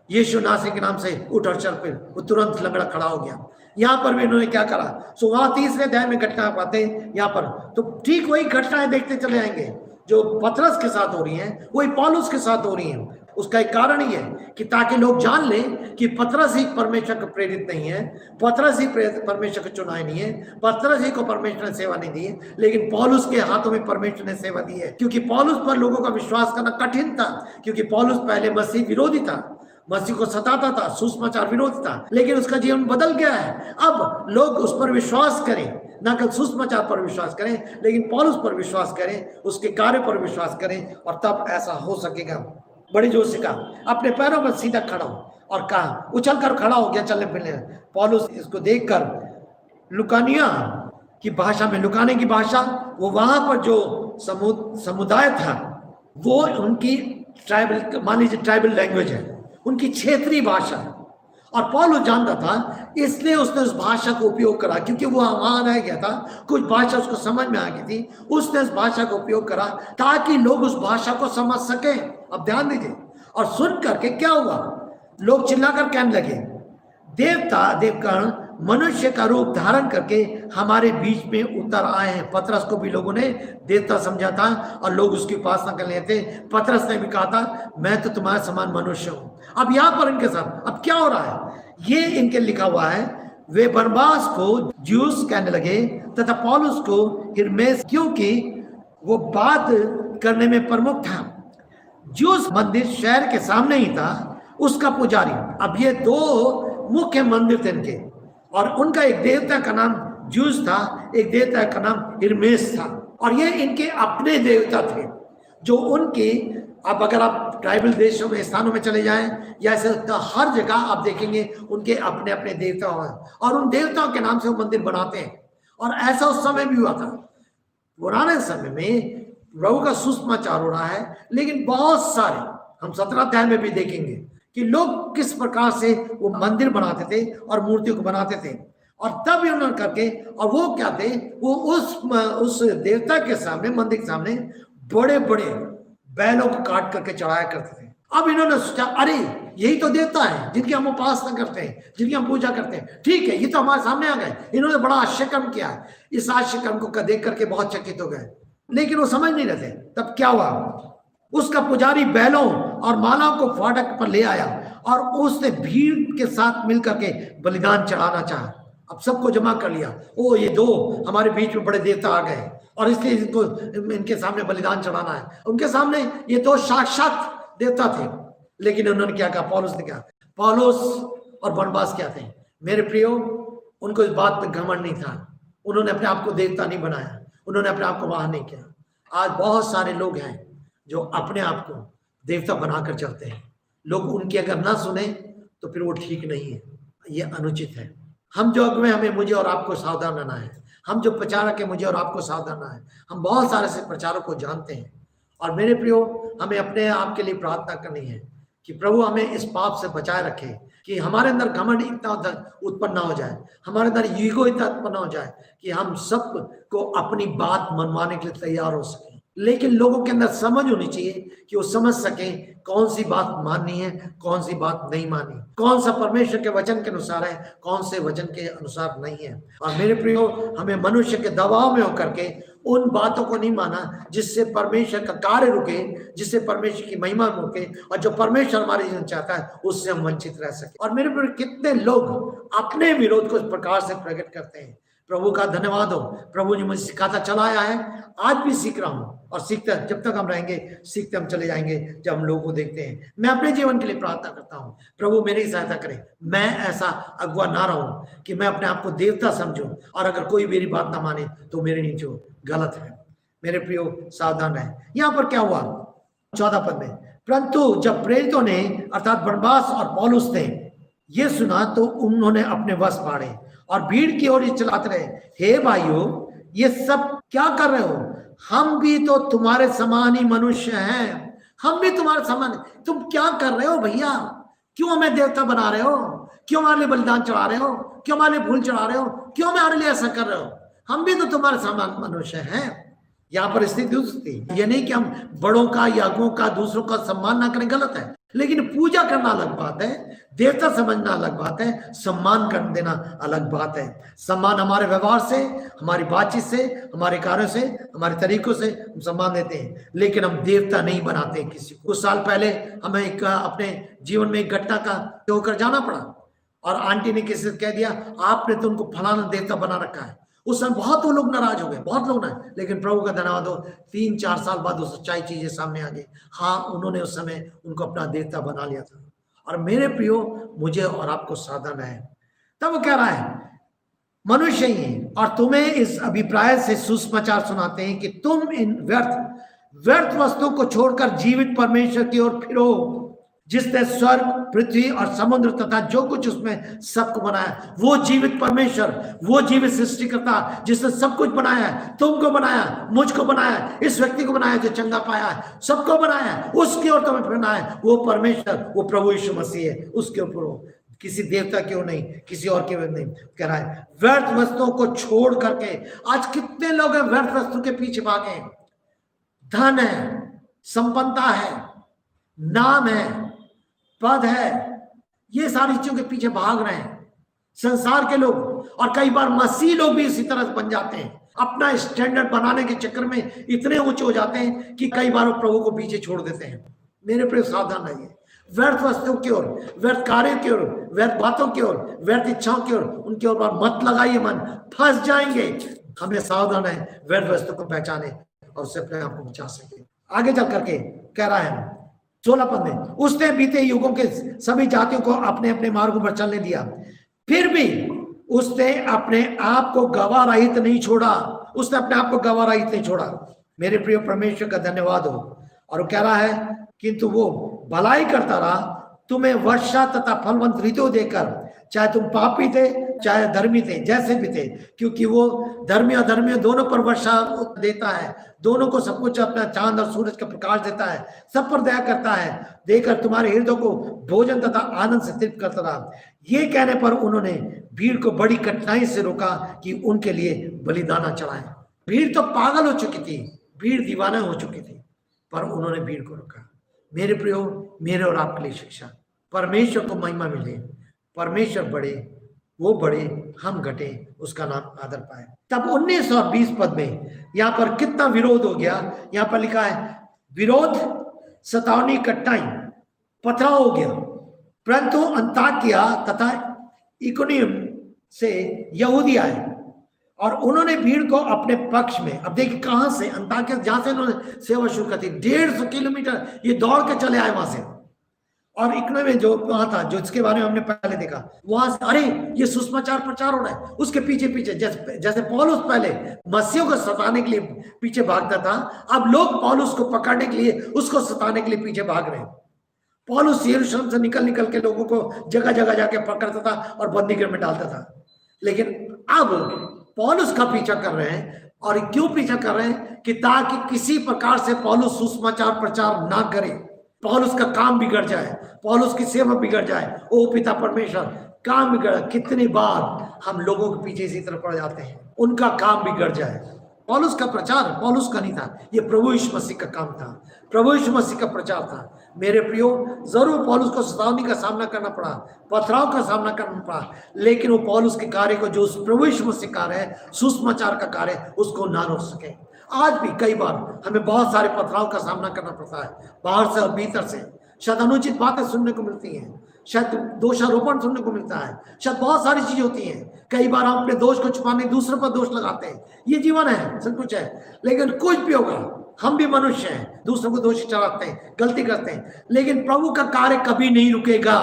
यीशु नासरी के नाम से उठ और चल। फिर वो तुरंत लंगड़ा खड़ा हो गया। यहाँ पर भी इन्होंने क्या करा, सो वहां 3रे अध्याय में घटना पाते हैं। यहाँ पर तो ठीक वही घटनाएं देखते चले आएंगे जो पतरस के साथ हो रही हैं, वही पौलुस के साथ हो रही हैं। उसका एक कारण ही है कि ताकि लोग जान लें कि पतरस ही परमेश्वर का प्रेरित नहीं है, पतरस ही परमेश्वर का चुनाव नहीं है, पतरस ही को परमेश्वर ने सेवा नहीं दी है, लेकिन पौलुस के हाथों में परमेश्वर ने सेवा दी है। क्योंकि पौलुस पर लोगों का विश्वास करना कठिन था, क्योंकि पौलुस पहले मसीह विरोधी था, मसीह को सताता था, सुसमाचार विरोधी था, लेकिन उसका जीवन बदल गया है। अब लोग उस पर विश्वास करें, ना कि सुसमाचार पर विश्वास करें, लेकिन पौलुस पर विश्वास करें, उसके कार्य पर विश्वास करें, और तब ऐसा हो सकेगा। बड़ी जोर से कहा, अपने पैरों पर सीधा खड़ा हो, और कहा, उछल कर खड़ा हो गया चलने फिरने। पौलुस इसको देखकर लुकानिया की भाषा में, लुकाने की भाषा, वो वहां पर जो समुदाय था वो उनकी ट्राइबल, मान लीजिए ट्राइबल लैंग्वेज है, उनकी क्षेत्रीय भाषा, और पौलुस जानता था, इसलिए उसने उस भाषा को उपयोग करा, क्योंकि वो वहां रह गया था, कुछ भाषा उसको समझ में आ गई थी, उसने उस भाषा का उपयोग करा ताकि लोग उस भाषा को समझ सके। अब ध्यान दीजिए, और सुन करके क्या हुआ, लोग चिल्लाकर कहने लगे, देवता देवगण मनुष्य का रूप धारण करके हमारे बीच में उतर आए हैं। पतरस को भी लोगों ने देवता समझा था और लोग उसकी उपासना कर रहे थे। पतरस ने भी कहा था, मैं तो तुम्हारे समान मनुष्य हूं। अब यहाँ पर इनके साथ अब क्या हो रहा है, ये इनके लिखा हुआ है, वे बरनबास को ज्यूस कहने लगे तथा पौलुस को हिरमेस, क्योंकि वो बात करने में प्रमुख था। ज्यूस मंदिर शहर के सामने ही था, उसका पुजारी। अब ये 2 मुख्य मंदिर थे इनके, और उनका एक देवता का नाम ज्यूस था, एक देवता का नाम हिरमेस था, और ये इनके अपने देवता थे जो उनकी, अब अगर आप ट्राइबल देशों में, स्थानों में चले जाएं, या ऐसे तो हर जगह आप देखेंगे उनके अपने अपने देवता हैं, और उन देवताओं के नाम से वो मंदिर बनाते हैं। और ऐसा उस समय भी हुआ था। पुराने समय में प्रभु का सुसमाचार हो रहा है, लेकिन बहुत सारे, हम 17 अध्याय में भी देखेंगे कि लोग किस प्रकार से वो मंदिर बनाते थे और मूर्तियों को बनाते थे, और तब उन्होंने करके, और वो क्या थे, वो उस देवता के सामने, मंदिर के सामने बड़े बड़े बैलों को काट करके चढ़ाया करते थे। अब इन्होंने सोचा, अरे यही तो देवता है जिनकी हम उपासना करते हैं, जिनकी हम पूजा करते हैं, ठीक है, ये तो हमारे सामने आ गए। इन्होंने बड़ा आश्चर्य कर्म किया है। इस आश्चर्य कर्म को देख करके बहुत चकित हो गए, लेकिन वो समझ नहीं रहे थे। तब क्या हुआ, उसका पुजारी बैलों और मालाओं को फाटक पर ले आया, और उसने भीड़ के साथ मिलकर के बलिदान चढ़ाना चाहा। अब सबको जमा कर लिया, ओ ये 2 हमारे बीच में बड़े देवता आ गए, और इसलिए इनको, इनके सामने बलिदान चढ़ाना है। उनके सामने ये 2 साक्षात देवता थे, लेकिन उन्होंने क्या कहा, पौलुस ने क्या, पौलुस और बरनबास क्या थे, मेरे प्रियो, उनको इस बात पे घमंड नहीं था। उन्होंने अपने आप को देवता नहीं बनाया, उन्होंने अपने आप को वाह नहीं किया। आज बहुत सारे लोग हैं जो अपने आप को देवता बनाकर चलते हैं। लोग उनकी अगर ना सुने तो फिर वो ठीक नहीं है। ये अनुचित है। हम जो अगुवे, हमें, मुझे और आपको सावधान रहना है। हम जो प्रचारक है, मुझे और आपको सावधान रहना है। हम बहुत सारे से प्रचारक को जानते हैं। और मेरे प्रियो, हमें अपने आप के लिए प्रार्थना करनी है कि प्रभु हमें इस पाप से बचाए रखे, कि हमारे अंदर घमंड इतना उत्पन्न ना हो जाए, हमारे अंदर ईगो इतना उत्पन्न हो जाए कि हम सब को अपनी बात मनवाने के लिए तैयार हो सके। लेकिन लोगों के अंदर समझ होनी चाहिए कि वो समझ सके कौन सी बात माननी है, कौन सी बात नहीं माननी, कौन सा परमेश्वर के वचन के अनुसार है, कौन से वचन के अनुसार नहीं है। और मेरे प्रियो, हमें मनुष्य के दबाव में होकर के उन बातों को नहीं माना जिससे परमेश्वर का कार्य रुके, जिससे परमेश्वर की महिमा रुके, और जो परमेश्वर हमारे जीवन चाहता है उससे हम वंचित रह सके। और मेरे प्रियो, कितने लोग अपने विरोध को इस प्रकार से प्रकट करते हैं। प्रभु का धन्यवाद हो, प्रभु ने मुझे सिखाता चला आया है, आज भी सीख रहा हूं, और सीखते जब तक हम रहेंगे सीखते हम चले जाएंगे जब हम लोगों को देखते हैं। मैं अपने जीवन के लिए प्रार्थना करता हूं, प्रभु मेरी सहायता करे, मैं ऐसा अगुआ ना रहूं कि मैं अपने आप को देवता समझूं, और अगर कोई मेरी बात ना माने तो मेरे नीचे गलत है। मेरे प्रियो, सावधान रहे। यहां पर क्या हुआ 14 पद में, परंतु जब प्रेरितों ने अर्थात बरनबास और पौलुस ने ये सुना तो उन्होंने अपने वश फाड़े और भीड़ की ओर चलाते रहे, हे भाइयों, ये सब क्या कर रहे हो? हम भी तो तुम्हारे समान ही मनुष्य हैं, हम भी तुम्हारे समान। तुम क्या कर रहे हो भैया? क्यों हमें देवता बना रहे हो? क्यों हमारे लिए बलिदान चढ़ा रहे हो? क्यों हमारे लिए फूल चढ़ा रहे हो? क्यों हमारे लिए ऐसा कर रहे हो? हम भी तो तुम्हारे समान मनुष्य हैं। यहाँ पर स्थिति थी, ये नहीं कि हम बड़ों का या अगुओं का, दूसरों का सम्मान ना करें, गलत है, लेकिन पूजा करना अलग बात है, देवता समझना अलग बात है, सम्मान कर देना अलग बात है। सम्मान हमारे व्यवहार से, हमारी बातचीत से, हमारे कार्यों से, हमारे तरीकों से हम सम्मान देते हैं, लेकिन हम देवता नहीं बनाते किसी को। कुछ साल पहले हमें एक अपने जीवन में एक घटना का होकर जाना पड़ा, और आंटी ने किसी से कह दिया, आपने तो उनको फलाना देवता बना रखा है। उस समय बहुत लोग नाराज हो गए, बहुत लोग ना, लेकिन प्रभु का धन्यवाद हो, 3-4 साल बाद वो सच्चाई चीजें सामने आ गई। हाँ, उन्होंने उस समय उनको अपना देवता बना लिया था। और मेरे प्रियो, मुझे और आपको सावधान है। तब वो कह रहा है, मनुष्य ही है और तुम्हें इस अभिप्राय से सुसमाचार सुनाते हैं कि तुम इन व्यर्थ वस्तुओं को छोड़कर जीवित परमेश्वर की ओर फिरो, जिसने स्वर्ग, पृथ्वी और समुद्र तथा जो कुछ उसमें सबको बनाया। वो जीवित परमेश्वर, वो जीवित सृष्टिकर्ता जिसने सब कुछ बनाया है, तुमको बनाया, मुझको बनाया, इस व्यक्ति को बनाया जो चंगा पाया है, सबको बनाया है, उसकी ओर तुम्हें फिरना है। वो परमेश्वर, वो प्रभु यीशु मसीह है, उसके ऊपर, किसी देवता की ओर नहीं, किसी और की ओर नहीं। कह रहा है व्यर्थ वस्तुओं को छोड़ करके। आज कितने लोग हैं व्यर्थ वस्तु के पीछे भागे। धन है, संपन्नता है, नाम है, पद है, ये सारी चीजों के पीछे भाग रहे हैं संसार के लोग। और कई बार मसीह लोग भी इसी तरह बन जाते हैं, अपना स्टैंडर्ड बनाने के चक्कर में इतने ऊंचे हो जाते हैं कि कई बार वो प्रभु को पीछे छोड़ देते हैं। मेरे प्रिय, सावधान रहिए, व्यर्थ वस्तुओं की ओर, व्यर्थ कार्यों की ओर, व्यर्थ बातों की ओर, व्यर्थ इच्छाओं की ओर, उनके ओर मत लगाइए मन, फंस जाएंगे। हमें सावधान है व्यर्थ वस्तु को पहचाने और उससे अपने आप को बचा सके। आगे चल करके कह रहा है 16 पद में, उसने बीते युगों के सभी जातियों को अपने अपने मार्गों पर चलने दिया, फिर भी उसने अपने आप को गवाह रहित नहीं छोड़ा। उसने अपने आप को गवाह रहित नहीं छोड़ा। मेरे प्रिय, परमेश्वर का धन्यवाद हो। और वो कह रहा है, किंतु वो भलाई करता रहा, तुम्हें वर्षा तथा फलवंत ऋतु देकर, चाहे तुम पापी थे चाहे धर्मी थे, जैसे भी थे, क्योंकि वो धर्मी और अधर्मी दोनों पर वर्षा देता है, दोनों को सब कुछ, अपना चांद और सूरज का प्रकाश देता है, सब पर दया करता है, देकर तुम्हारे हृदय को भोजन तथा आनंद से तृप्त करता रहा। ये कहने पर उन्होंने भीड़ को बड़ी कठिनाई से रोका कि उनके लिए बलिदाना चढ़ाए। भीड़ तो पागल हो चुकी थी, भीड़ दीवाना हो चुकी थी, पर उन्होंने भीड़ को रोका। मेरे प्रियो, मेरे और आपके लिए शिक्षा, परमेश्वर को महिमा मिले, परमेश्वर बढ़े, वो बढ़े, हम घटे, उसका नाम आदर पाए। तब 19 और 20 पद में यहाँ पर कितना विरोध हो गया। यहाँ पर लिखा है, विरोध, सतावनी, कठिनाई, पथराव हो गया, परंतु अंताकिया तथा इकोनियम से यहूदी आए और उन्होंने भीड़ को अपने पक्ष में। अब देखिए कहां से, अंताकिया, जहां से उन्होंने सेवा शुरू कर दी, 150 किलोमीटर ये दौड़ के चले आए वहां से। और इकने में जो वहां था, जो इसके बारे में हमने पहले देखा, वहां से अरे ये सुसमाचार प्रचार हो रहा है, उसके पीछे पीछे, जैसे पौलुस पहले मसीहों को सताने के लिए पीछे भागता था, अब लोग पौलुस को पकड़ने के लिए, उसको सताने के लिए पीछे भाग रहे हैं। पौलुस यरूशलेम से निकल निकल के लोगों को जगह जगह जाके पकड़ता था और बंदीगृह में डालता था। लेकिन अब पौलुस का पीछा कर रहे हैं। और क्यों पीछा कर रहे हैं? कि ताकि किसी प्रकार से पौलुस सुसमाचार प्रचार ना करे, पौलुस का काम बिगड़ जाए, पौलुस की सेवा बिगड़ जाए। ओ पिता परमेश्वर, काम बिगड़। कितनी बार हम लोगों के पीछे इसी तरह पड़ जाते हैं, उनका काम बिगड़ जाए। पौलुस का प्रचार पौलुस का नहीं था, ये प्रभु यीशु मसीह का काम था, प्रभु यीशु मसीह का प्रचार था। मेरे प्रियो, जरूर पौलुस को सतावनी का सामना करना पड़ा, पथराव का सामना करना पड़ा, लेकिन वो पौलुस के कार्य को, जो प्रभु यीशु मसीह कार्य है, सुसमाचार का कार्य, उसको ना रोक सके। आज भी कई बार हमें बहुत सारे पथराव का सामना करना पड़ता है, बाहर से और भीतर से। शायद अनुचित बातें सुनने को मिलती हैं, शायद दोषारोपण सुनने को मिलता है, शायद बहुत सारी चीजें होती हैं। कई बार हम अपने दोष को छुपाने दूसरों पर दोष लगाते हैं। ये जीवन है, सब कुछ है, लेकिन कुछ भी होगा, हम भी मनुष्य हैं, दूसरों को दोष चढ़ाते हैं, गलती करते हैं, लेकिन प्रभु का कार्य कभी नहीं रुकेगा।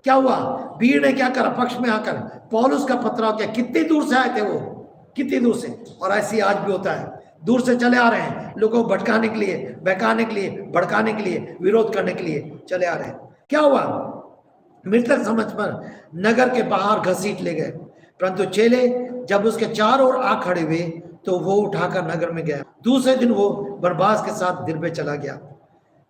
क्या हुआ? भीड़ ने क्या करा? पक्ष में आकर पौलुस का पथराव किया। कितनी दूर से आए थे वो, कितनी दूर से। और ऐसे आज भी होता है, दूर से चले आ रहे हैं, लोगों को भटकाने के लिए, बहकाने के लिए, भड़काने के लिए, विरोध करने के लिए चले आ रहे हैं। क्या हुआ? मृतक समझ पर नगर के बाहर घसीट ले गए, परंतु चेले जब उसके चारों ओर आ खड़े हुए तो वो उठाकर नगर में गया। दूसरे दिन वो बरनबास के साथ दिरबे चला गया।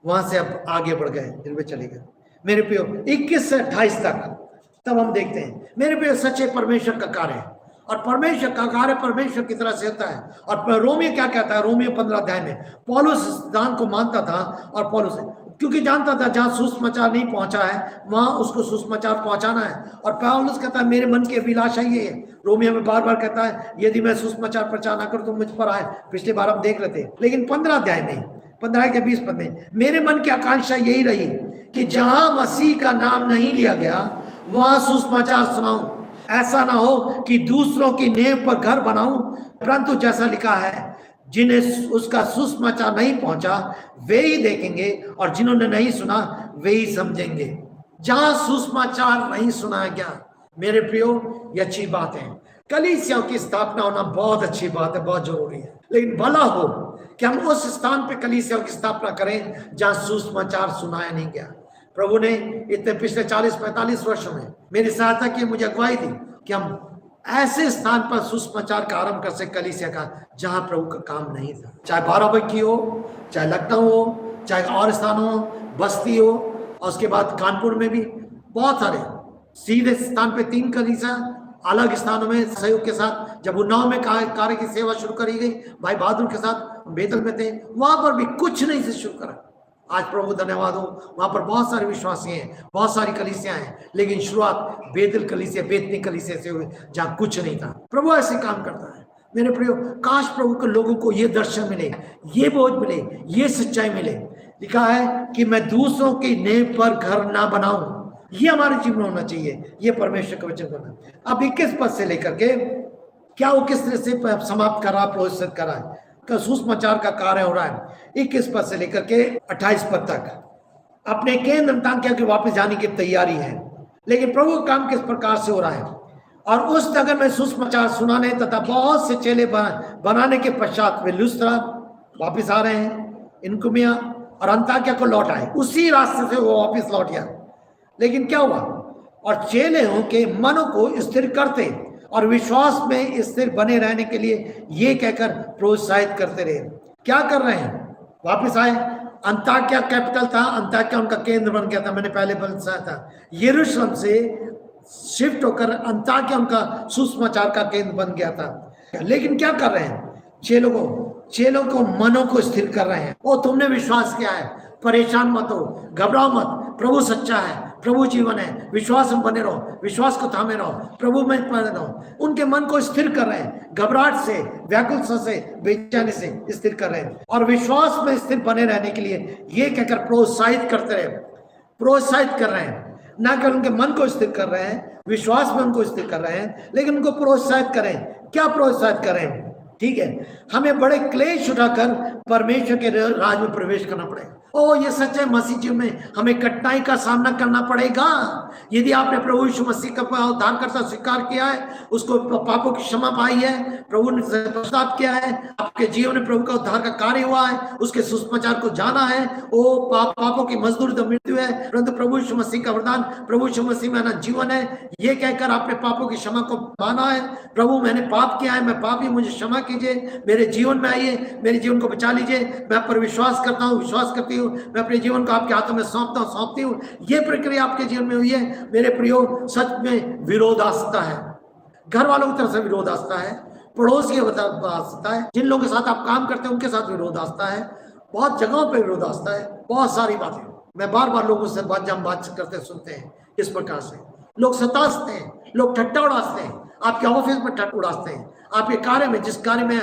वहां से अब आगे बढ़ गए, दिरबे चले गए। मेरे प्रियो, 21 से 28 तक तब हम देखते हैं, मेरे प्रियो, सच्चे परमेश्वर का कार्य है। और परमेश्वर का कार्य परमेश्वर की तरह से होता है। और रोमियो क्या कहता है? रोमियो 15 अध्याय में पौलुस दान को मानता था, और पौलुस क्योंकि जानता था जहां सुसमाचार नहीं पहुंचा है वहां उसको सुसमाचार पहुंचाना है। और पौलुस कहता है मेरे मन की अभिलाषा ये है, रोमियो में बार बार कहता है, यदि मैं सुसमाचार प्रचार ना करूं तो मुझ पर आए। पिछली बार हम देख रहे थे, लेकिन 15 अध्याय में, 15 के 20 पद में, मेरे मन की आकांक्षा यही रही कि जहां मसीह का नाम नहीं लिया गया वहां सुसमाचार सुनाऊं। ऐसा ना हो कि दूसरों की नींव पर घर बनाऊं, परंतु जैसा लिखा है, जिन्हें उसका सुसमाचार नहीं पहुंचा वे ही देखेंगे, और जिन्होंने नहीं सुना वे ही समझेंगे। जहां सुसमाचार नहीं सुनाया गया, मेरे प्रियो, ये अच्छी बात है। कलीसियाओं की स्थापना होना बहुत अच्छी बात है, बहुत जरूरी है, लेकिन भला हो कि हम उस स्थान पे कलीसियाओं की स्थापना करें जहां सुसमाचार सुनाया नहीं गया। प्रभु ने इतने पिछले 40-45 वर्षों में मेरी सहायता की, मुझे अगुवाई दी कि हम ऐसे स्थान पर सुसमाचार का आरंभ कर सके, कलीसिया का, जहां प्रभु का काम नहीं था। चाहे 12 हो, चाहे लखनऊ हो, चाहे और स्थान हो, बस्ती हो, और उसके बाद कानपुर में भी बहुत सारे सीधे स्थान पे 3 कलीसिया, अलग स्थानों में सहयोग के साथ। जब उन्नाव में कार्य की सेवा शुरू करी गई, भाई बहादुर के साथ बेतल में थे, वहां पर भी कुछ नहीं से शुरू करा। आज प्रभु धन्यवाद हो, वहां पर बहुत सारे विश्वासी हैं, बहुत सारी कलीसियां हैं, लेकिन शुरुआत बेतल कलीसिया, बेतनी कलीसिया से हुई, जहां कुछ नहीं था। प्रभु ऐसे काम करता है। मेरे प्रियो, काश प्रभु के लोगों को ये दर्शन मिले, ये बोझ मिले, ये सच्चाई मिले। लिखा है कि मैं दूसरों की नींव पर घर ना बनाऊं, ये हमारे जीवन होना चाहिए। ये परमेश्वर का वचन करना। अब 21 पद से लेकर के क्या वो किस तरह से समाप्त करा, प्रोत्साहित करा है, सुसमाचार का कार्य हो रहा है। 21 पद से लेकर के 28 पद तक अपने केंद्र अंताकिया के वापस जाने की तैयारी है। लेकिन प्रभु का काम किस प्रकार से हो रहा है? और उस नगर में सुसमाचार सुनाने तथा बहुत से चेले बनाने के पश्चात वे लुस्त्रा वापस आ रहे हैं, इनकुमिया और अंताकिया को लौट आए। उसी रास्ते से वो वापस लौट गया। लेकिन क्या हुआ? और चेलों के मनों को स्थिर करते और विश्वास में स्थिर बने रहने के लिए ये कहकर प्रोत्साहित करते रहे। क्या कर रहे हैं? वापस आए। अंताकिया कैपिटल था, अंताकिया उनका केंद्र बन गया था। मैंने पहले बताया था, यरूशलेम से शिफ्ट होकर अंताकिया उनका सुसमाचार का केंद्र बन गया था। लेकिन क्या कर रहे हैं? चेलों को मनों को स्थिर कर रहे हैं। ओ, तुमने विश्वास किया है, परेशान मत हो, घबराओ मत, प्रभु सच्चा है, प्रभु जीवन है, विश्वास में बने रहो, विश्वास को थामे रहो, प्रभु में बने रहो। उनके मन को स्थिर कर रहे हैं, घबराहट से, व्याकुलता से, बेचैनी से स्थिर कर रहे हैं। और विश्वास में स्थिर बने रहने के लिए ये कहकर प्रोत्साहित करते रहे, प्रोत्साहित कर रहे हैं। ना कि उनके मन को स्थिर कर रहे हैं, विश्वास में उनको स्थिर कर रहे हैं, लेकिन उनको प्रोत्साहित करें। क्या प्रोत्साहित करें? ठीक है, हमें बड़े क्लेश उठाकर परमेश्वर के राज में प्रवेश करना पड़ेगा। ओ ये सच है, मसीह जी में हमें कठिनाई का सामना करना पड़ेगा। यदि आपने प्रभु यीशु मसीह का उद्धारकर्ता स्वीकार किया है, उसको पापों की क्षमा पाई है, प्रभु ने पश्चाताप किया है, आपके जीवन में प्रभु का उद्धार का कार्य हुआ है, उसके सुसमाचार को जाना है। ओ पापों की मजदूरी तो मृत्यु है, परंतु प्रभु यीशु मसीह का वरदान प्रभु यीशु मसीह में अनंत जीवन है। ये कहकर आपने पापों की क्षमा को माना है, प्रभु मैंने पाप किया है, मैं पापी, मुझे क्षमा कीजिए, मेरे जीवन में आइए, मेरे जीवन को बचा लीजिए, मैं आप पर विश्वास करता हूँ, विश्वास करती हूँ, मैं अपने जीवन को आपके हाथों में सौंपती हूँ। ये प्रक्रिया आपके जीवन में हुई है मेरे प्रियो। सच में विरोध आ सकता है, घर वालों की तरफ से विरोध आ सकता है, पड़ोसी की तरफ आ सकता है, जिन लोगों के साथ आप काम करते हैं उनके साथ विरोध आ सकता है, बहुत जगहों पर विरोध आ सकता है, बहुत सारी बातें। मैं बार बार लोगों से बात करते सुनते हैं इस प्रकार से, लोग सताते हैं, लोग ठट्टा उड़ाते हैं, आपके ऑफिस में ठट्टा उड़ाते हैं, आपके कार्य में, जिस कार्य में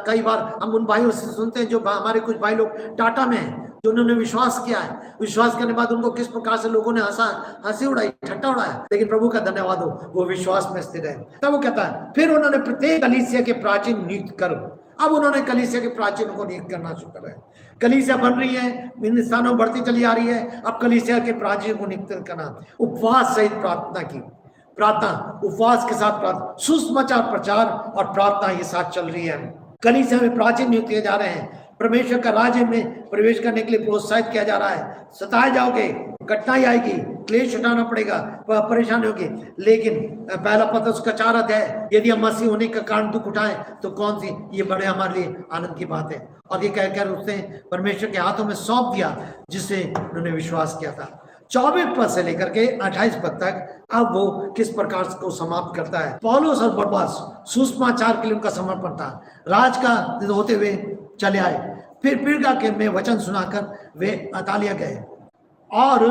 कई बार हम उन भाइयों से सुनते हैं जो हमारे कुछ भाई लोग टाटा में हैं, जो उन्होंने विश्वास किया है, विश्वास करने के बाद उनको किस प्रकार से लोगों ने हंसी उड़ाई, ठट्टा उड़ाया, लेकिन प्रभु का धन्यवाद हो, वो विश्वास में स्थिर है। तब वो कहता है, फिर उन्होंने प्रत्येक कलीसिया के प्राचीन नियुक्त करो। अब उन्होंने कलीसिया के प्राचीन को नियुक्त करना शुरू करा है। कलीसिया बन रही है, इन स्थानों बढ़ती चली आ रही है, अब कलीसिया के प्राचीन को नियुक्त करना, उपवास सहित प्रार्थना की, प्रार्थना उपवास के साथ प्रार्थना, सुसमाचार प्रचार और प्रार्थना ये साथ चल रही है। कलीसिया में प्राचीन नियुक्त किए जा रहे हैं, परमेश्वर का राज्य में प्रवेश करने के लिए प्रोत्साहित किया जा रहा है। सताए जाओगे, कठिनाई आएगी, क्लेश उठाना पड़ेगा, परेशानी होगी, लेकिन पहला पत्र उसका 4 अध्याय, यदि हम मसीह होने का कारण दुख उठाएं तो कौन सी, ये बड़े हमारे लिए आनंद की बात है। और ये कहकर उसने परमेश्वर के हाथों में सौंप दिया जिसे उन्होंने विश्वास किया था। 24 पद से लेकर के 28 पद तक अब वो किस प्रकार को समाप्त करता है। पौलुस और बरनबास सुसमाचार के लिए उनका समर्पण था, राज का होते हुए चले आए, फिर पिरगा के में वचन सुनाकर वे अतालिया गए और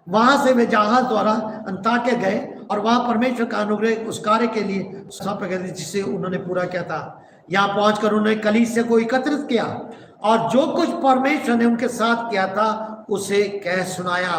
वहां से वे जहाज द्वारा अंताक्या गए और वहां परमेश्वर का अनुग्रह उस कार्य के लिए सौंपा गया जिसे उन्होंने पूरा किया था। यहाँ पहुंचकर उन्होंने कलीसिया को एकत्रित किया और जो कुछ परमेश्वर ने उनके साथ किया था उसे कह सुनाया।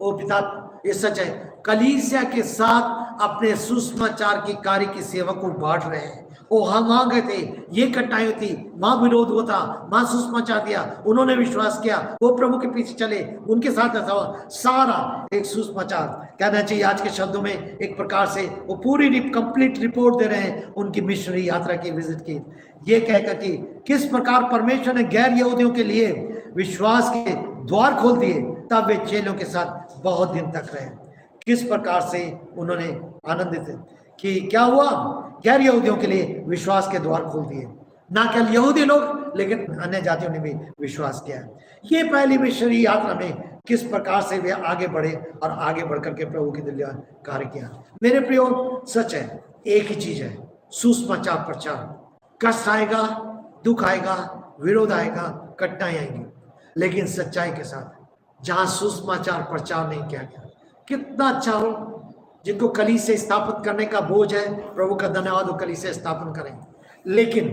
ओ पिता, ये सच है, कलीसिया के साथ अपने सुसमाचार की कार्य की सेवा को बांट रहे हैं। ओ हम वहां गए थे, ये कठिनाई थी, वहां विरोध हुआ था, वहां सुसमाचार दिया, उन्होंने विश्वास किया, वो प्रभु के पीछे चले, उनके साथ ऐसा हुआ, सारा एक सुसमाचार कहना चाहिए आज के शब्दों में, एक प्रकार से वो पूरी कंप्लीट रिपोर्ट दे रहे हैं उनकी मिशनरी यात्रा की, विजिट की, ये कहकर कि किस प्रकार परमेश्वर ने गैर यहूदियों के लिए विश्वास के द्वार खोल दिए, तब वे चेलों के साथ बहुत दिन तक रहे। किस प्रकार से उन्होंने आनंदित कि क्या हुआ, गैर यहूदियों के लिए विश्वास के द्वार खोल दिए, ना केवल यहूदी लोग लेकिन अन्य जातियों ने भी विश्वास किया। ये पहली मिशनरी यात्रा में किस प्रकार से वे आगे बढ़े और आगे बढ़कर के प्रभु की दिव्य कार्य किया। मेरे प्रियो, सच है, एक ही चीज है, सुसमाचार प्रचार। कष्ट आएगा, दुख आएगा, विरोध आएगा, कठिनाई आएंगी, लेकिन सच्चाई के साथ। जहां सुसमाचार प्रचार नहीं किया गया, कितना अच्छा हो जिनको कलीसिया स्थापित करने का बोझ है, प्रभु का धन्यवाद हो, कलीसिया स्थापन करें, लेकिन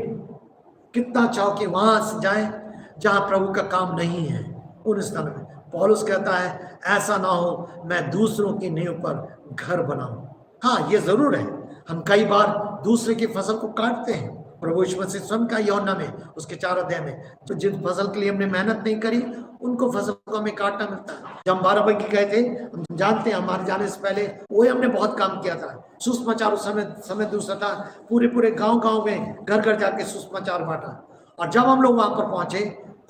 कितना अच्छा हो कि वहां से जाए जहां प्रभु का काम नहीं है, उन स्थानों में। पौलुस कहता है ऐसा ना हो मैं दूसरों की नींव पर घर बनाऊं। हाँ, ये जरूर है, हम कई बार दूसरे की फसल को काटते हैं। प्रभु यीशु मसीह स्वयं का यूहन्ना में उसके 4 अध्याय में, तो जिन फसल के लिए हमने मेहनत नहीं करी उनको फसल को हमें काटना मिलता है। जब हम 12 बंकी गए थे, हम जानते हैं, हमारे जाने से पहले वही हमने बहुत काम किया था। सुसमाचार उस समय दूसरा था, पूरे गांव में घर घर जाके सुसमाचार बांटा। और जब हम लोग वहां पर पहुंचे,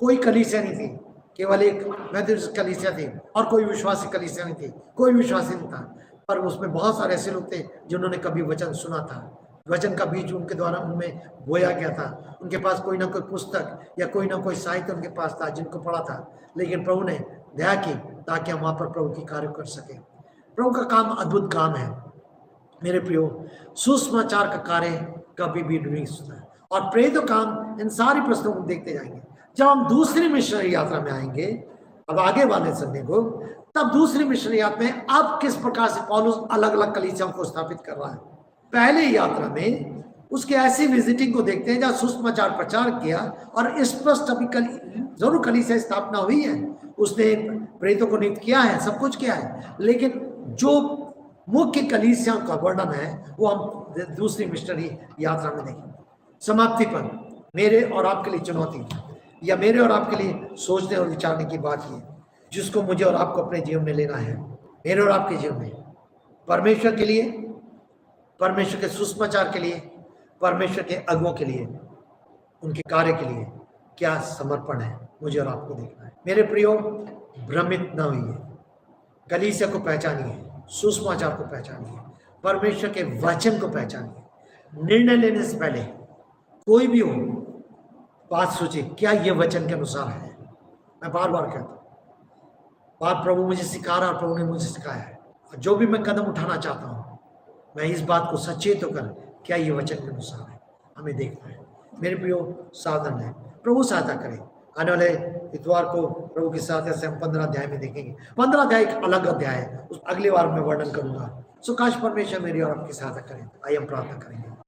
कोई कलीसिया नहीं थी, केवल एक मेथोडिस्ट कलीसिया थी और कोई विश्वासी कलीसिया नहीं थी, कोई विश्वासी नहीं था, पर उसमें बहुत सारे ऐसे लोग थे जिन्होंने कभी वचन सुना था, वचन का बीज उनके द्वारा उनमें बोया गया था, उनके पास कोई ना कोई पुस्तक या कोई ना कोई साहित्य उनके पास था जिनको पढ़ा था, लेकिन प्रभु ने दया की ताकि हम वहाँ पर प्रभु की कार्य कर सके। प्रभु का काम अद्भुत काम है मेरे प्रियो, सुसमाचार का कार्य कभी भी नहीं सुना। और प्रेरित काम इन सारी प्रश्नों को देखते जाएंगे। जब हम दूसरी मिशनरी यात्रा में आएंगे, अब आगे वाले संडे को, तब दूसरी मिशनरी यात्रा में अब किस प्रकार से पौलुस अलग अलग कलीसियाओं को स्थापित कर रहा है। पहले यात्रा में उसके ऐसी विजिटिंग को देखते हैं जहाँ सुसमाचार प्रचार किया और स्पष्ट अभी जरूर कलीसिया स्थापना हुई है, उसने प्रेरितों को नियुक्त किया है, सब कुछ किया है, लेकिन जो मुख्य कलीसियाओं का वर्णन है वो हम दूसरी मिशनरी यात्रा में देखेंगे। समाप्ति पर मेरे और आपके लिए चुनौती, या मेरे और आपके लिए सोचने और विचारने की बात ये है, जिसको मुझे और आपको अपने जीवन में लेना है, मेरे और आपके जीवन में, परमेश्वर के लिए, परमेश्वर के सुसमाचार के लिए, परमेश्वर के अगुओं के लिए, उनके कार्य के लिए क्या समर्पण है, मुझे और आपको देखना है। मेरे प्रियो, भ्रमित न होइए, कलीसिया को पहचानिए, सुसमाचार को पहचानिए, परमेश्वर के वचन को पहचानिए। निर्णय लेने से पहले कोई भी हो, बात सोचिए क्या ये वचन के अनुसार है। मैं बार बार कहता हूँ, बात प्रभु मुझे सिखा रहा, प्रभु ने मुझे सिखाया है। और जो भी मैं कदम उठाना चाहता हूँ, मैं इस बात को सचेत होकर क्या ये वचन के अनुसार है, हमें देखना है। मेरे प्रियो, सावधान है, प्रभु सहायता करे। आने वाले इतवार को प्रभु की सहायता से हम 15 अध्याय में देखेंगे। 15 अध्याय एक अलग अध्याय है, उस अगली बार मैं वर्णन करूंगा। सो काश परमेश्वर मेरी और आपकी सहायता करें। आइए हम प्रार्थना करेंगे।